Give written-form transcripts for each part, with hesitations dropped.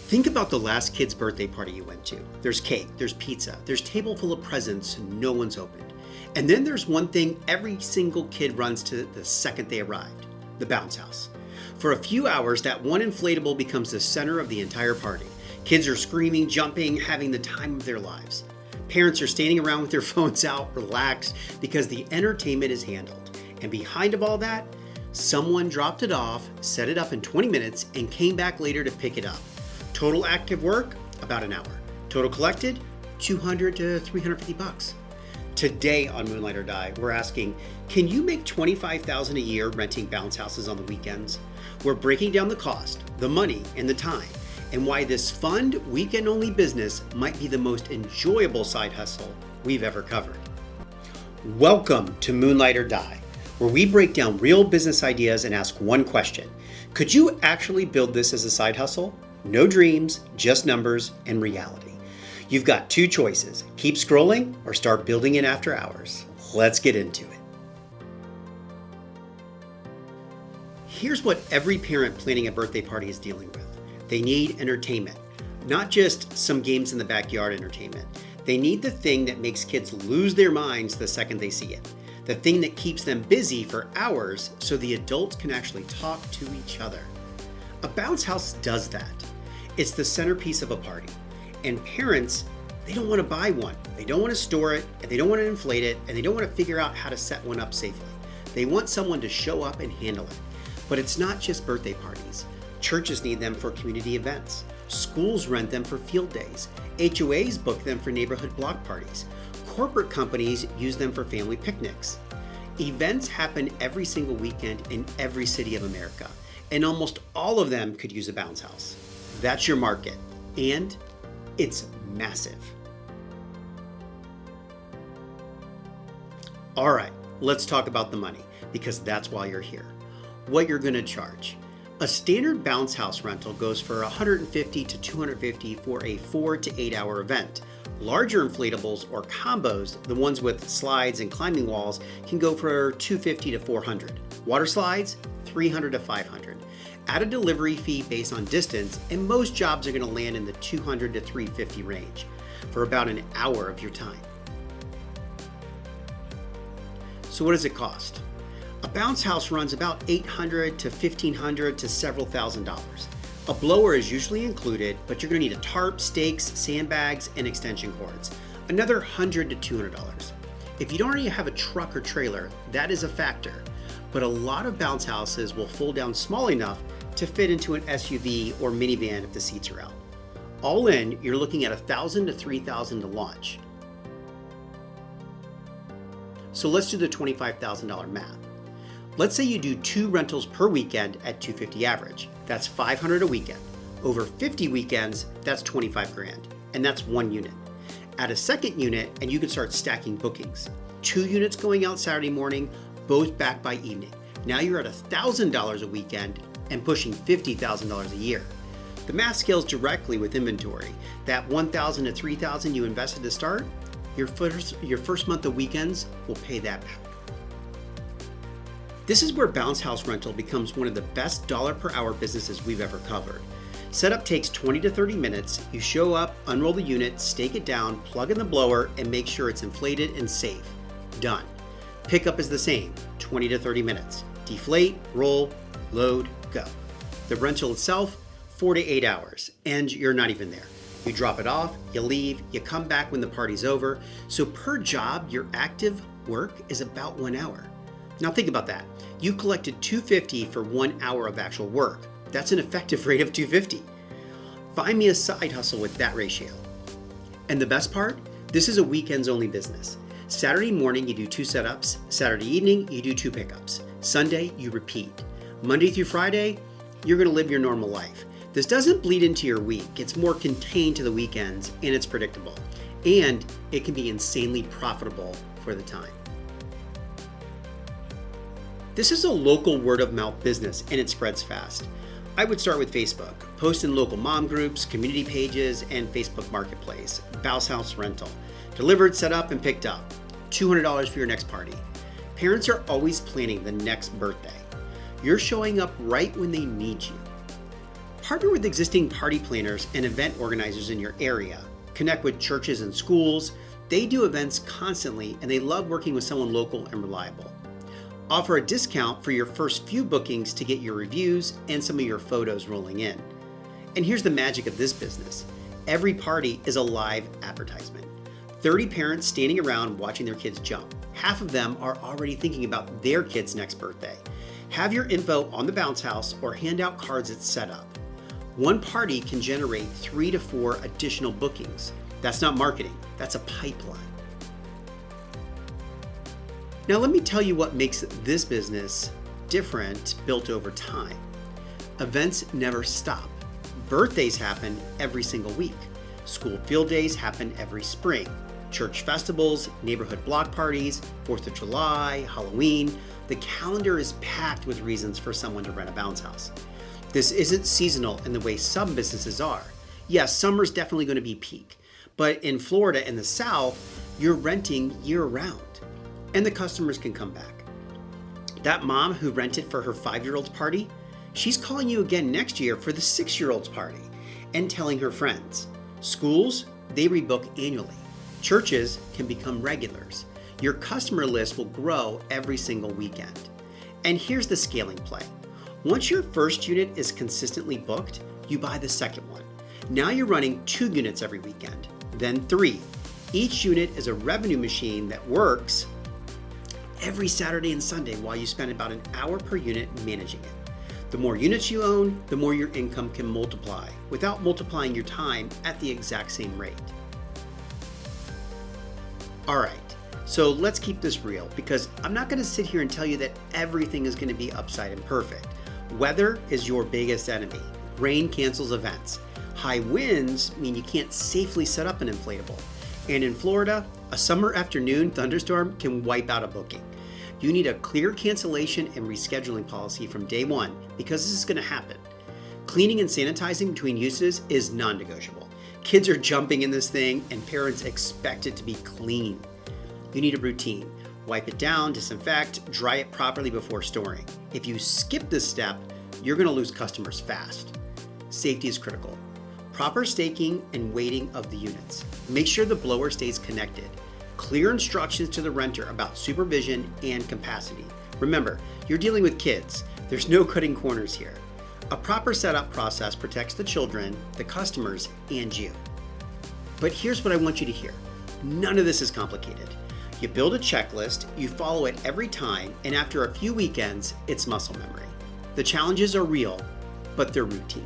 Think about the last kid's birthday party you went to. There's cake, there's pizza, there's a table full of presents no one's opened. And then there's one thing every single kid runs to the second they arrived, the bounce house. For a few hours, that one inflatable becomes the center of the entire party. Kids are screaming, jumping, having the time of their lives. Parents are standing around with their phones out, relaxed, because the entertainment is handled. And behind of all that, someone dropped it off, set it up in 20 minutes, and came back later to pick it up. Total active work, about an hour. Total collected, $200 to $350. Today on Moonlight or Die, we're asking, can you make $25,000 a year renting bounce houses on the weekends? We're breaking down the cost, the money, and the time, and why this fun, weekend-only business might be the most enjoyable side hustle we've ever covered. Welcome to Moonlight or Die, where we break down real business ideas and ask one question. Could you actually build this as a side hustle? No dreams, just numbers and reality. You've got two choices. Keep scrolling or start building it after hours. Let's get into it. Here's what every parent planning a birthday party is dealing with. They need entertainment, not just some games in the backyard entertainment. They need the thing that makes kids lose their minds the second they see it. The thing that keeps them busy for hours so the adults can actually talk to each other. A bounce house does that. It's the centerpiece of a party. And parents, they don't want to buy one. They don't want to store it, and they don't want to inflate it, and they don't want to figure out how to set one up safely. They want someone to show up and handle it. But it's not just birthday parties. Churches need them for community events. Schools rent them for field days. HOAs book them for neighborhood block parties. Corporate companies use them for family picnics. Events happen every single weekend in every city of America, and almost all of them could use a bounce house. That's your market, and it's massive. All right, let's talk about the money, because that's why you're here. What you're gonna charge. A standard bounce house rental goes for $150 to $250 for a 4 to 8 hour event. Larger inflatables or combos, the ones with slides and climbing walls, can go for $250 to $400. Water slides, $300 to $500. Add a delivery fee based on distance, and most jobs are going to land in the $200 to $350 range for about an hour of your time. So what does it cost? A bounce house runs about $800 to $1,500 to several $1,000s. A blower is usually included, but you're going to need a tarp, stakes, sandbags, and extension cords. Another $100 to $200. If you don't already have a truck or trailer, that is a factor, but a lot of bounce houses will fold down small enough to fit into an SUV or minivan if the seats are out. All in, you're looking at $1,000 to $3,000 to launch. So let's do the $25,000 math. Let's say you do 2 rentals per weekend at $250 average. That's $500 a weekend. Over 50 weekends, that's $25 grand, and that's 1 unit. Add a second unit and you can start stacking bookings. 2 units going out Saturday morning, both back by evening. Now you're at $1,000 a weekend and pushing $50,000 a year. The math scales directly with inventory. That $1,000 to $3,000 you invested to start, your first month of weekends will pay that back. This is where bounce house rental becomes one of the best dollar per hour businesses we've ever covered. Setup takes 20 to 30 minutes. You show up, unroll the unit, stake it down, plug in the blower, and make sure it's inflated and safe. Done. Pickup is the same, 20 to 30 minutes. Deflate, roll, load, go. The rental itself, 4 to 8 hours, and you're not even there. You drop it off, you leave, you come back when the party's over. So per job, your active work is about 1 hour. Now think about that. You collected $250 for 1 hour of actual work. That's an effective rate of $250. Find me a side hustle with that ratio. And the best part, this is a weekends only business. Saturday morning, you do 2 setups. Saturday evening, you do 2 pickups. Sunday, you repeat. Monday through Friday, you're gonna live your normal life. This doesn't bleed into your week. It's more contained to the weekends, and it's predictable. And it can be insanely profitable for the time. This is a local word of mouth business, and it spreads fast. I would start with Facebook. Post in local mom groups, community pages, and Facebook Marketplace. Bounce house rental. Delivered, set up, and picked up. $200 for your next party. Parents are always planning the next birthday. You're showing up right when they need you. Partner with existing party planners and event organizers in your area. Connect with churches and schools. They do events constantly and they love working with someone local and reliable. Offer a discount for your first few bookings to get your reviews and some of your photos rolling in. And here's the magic of this business. Every party is a live advertisement. 30 parents standing around watching their kids jump. Half of them are already thinking about their kid's next birthday. Have your info on the bounce house or hand out cards at setup. One party can generate 3 to 4 additional bookings. That's not marketing, that's a pipeline. Now let me tell you what makes this business different, built over time. Events never stop. Birthdays happen every single week. School field days happen every spring. Church festivals, neighborhood block parties, 4th of July, Halloween. The calendar is packed with reasons for someone to rent a bounce house. This isn't seasonal in the way some businesses are. Yes, summer's definitely going to be peak, but in Florida and the South, you're renting year round, and the customers can come back. That mom who rented for her 5-year-old's party, she's calling you again next year for the 6-year-old's party and telling her friends. Schools, they rebook annually. Churches can become regulars. Your customer list will grow every single weekend. And here's the scaling play. Once your first unit is consistently booked, you buy the second one. Now you're running 2 units every weekend, then 3. Each unit is a revenue machine that works every Saturday and Sunday while you spend about an hour per unit managing it. The more units you own, the more your income can multiply without multiplying your time at the exact same rate. All right, so let's keep this real because I'm not going to sit here and tell you that everything is going to be upside and perfect. Weather is your biggest enemy. Rain cancels events. High winds mean you can't safely set up an inflatable. And in Florida, a summer afternoon thunderstorm can wipe out a booking. You need a clear cancellation and rescheduling policy from day one because this is going to happen. Cleaning and sanitizing between uses is non-negotiable. Kids are jumping in this thing and parents expect it to be clean. You need a routine. Wipe it down, disinfect, dry it properly before storing. If you skip this step, you're going to lose customers fast. Safety is critical. Proper staking and weighting of the units. Make sure the blower stays connected. Clear instructions to the renter about supervision and capacity. Remember, you're dealing with kids. There's no cutting corners here. A proper setup process protects the children, the customers, and you. But here's what I want you to hear. None of this is complicated. You build a checklist, you follow it every time, and after a few weekends, it's muscle memory. The challenges are real, but they're routine.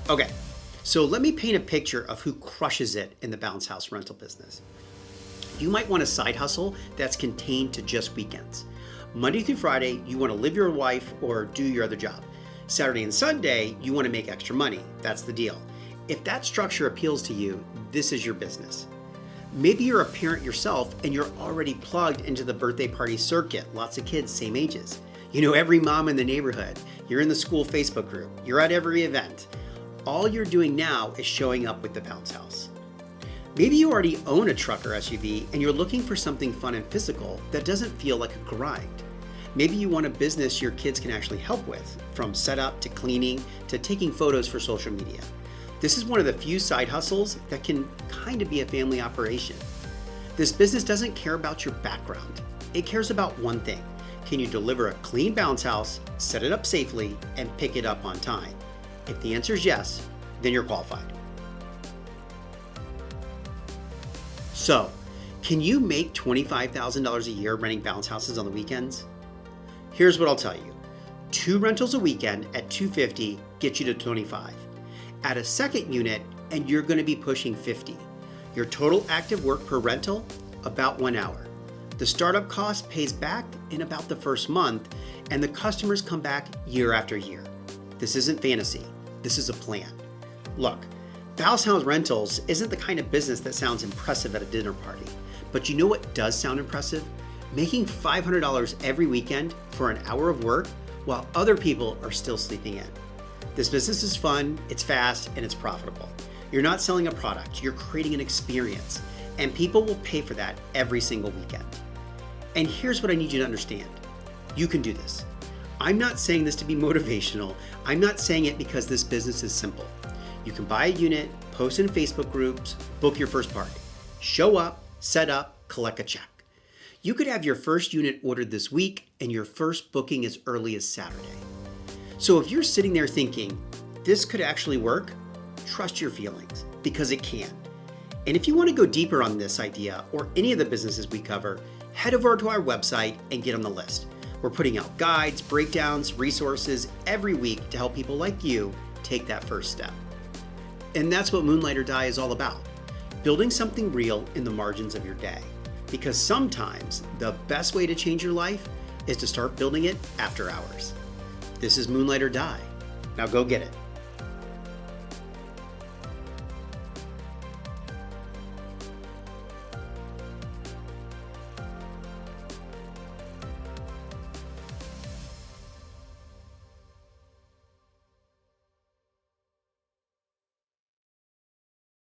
Okay, so let me paint a picture of who crushes it in the bounce house rental business. You might want a side hustle that's contained to just weekends. Monday through Friday, you want to live your life or do your other job. Saturday and Sunday, you want to make extra money. That's the deal. If that structure appeals to you, this is your business. Maybe you're a parent yourself and you're already plugged into the birthday party circuit. Lots of kids, same ages. You know every mom in the neighborhood. You're in the school Facebook group. You're at every event. All you're doing now is showing up with the bounce house. Maybe you already own a truck or SUV and you're looking for something fun and physical that doesn't feel like a grind. Maybe you want a business your kids can actually help with, from setup to cleaning to taking photos for social media. This is one of the few side hustles that can kind of be a family operation. This business doesn't care about your background. It cares about one thing. Can you deliver a clean bounce house, set it up safely, and pick it up on time? If the answer is yes, then you're qualified. So, can you make $25,000 a year renting bounce houses on the weekends? Here's what I'll tell you. 2 rentals a weekend at $250 get you to $25. Add a second unit and you're going to be pushing $50. Your total active work per rental, about 1 hour. The startup cost pays back in about the first month and the customers come back year after year. This isn't fantasy. This is a plan. Look, bounce house rentals isn't the kind of business that sounds impressive at a dinner party. But you know what does sound impressive? Making $500 every weekend for an hour of work while other people are still sleeping in. This business is fun, it's fast, and it's profitable. You're not selling a product, you're creating an experience, and people will pay for that every single weekend. And here's what I need you to understand. You can do this. I'm not saying this to be motivational. I'm not saying it because this business is simple. You can buy a unit, post in Facebook groups, book your first party. Show up, set up, collect a check. You could have your first unit ordered this week and your first booking as early as Saturday. So if you're sitting there thinking, this could actually work, trust your feelings, because it can. And if you want to go deeper on this idea or any of the businesses we cover, head over to our website and get on the list. We're putting out guides, breakdowns, resources every week to help people like you take that first step. And that's what Moonlight or Die is all about. Building something real in the margins of your day. Because sometimes the best way to change your life is to start building it after hours. This is Moonlight or Die. Now go get it.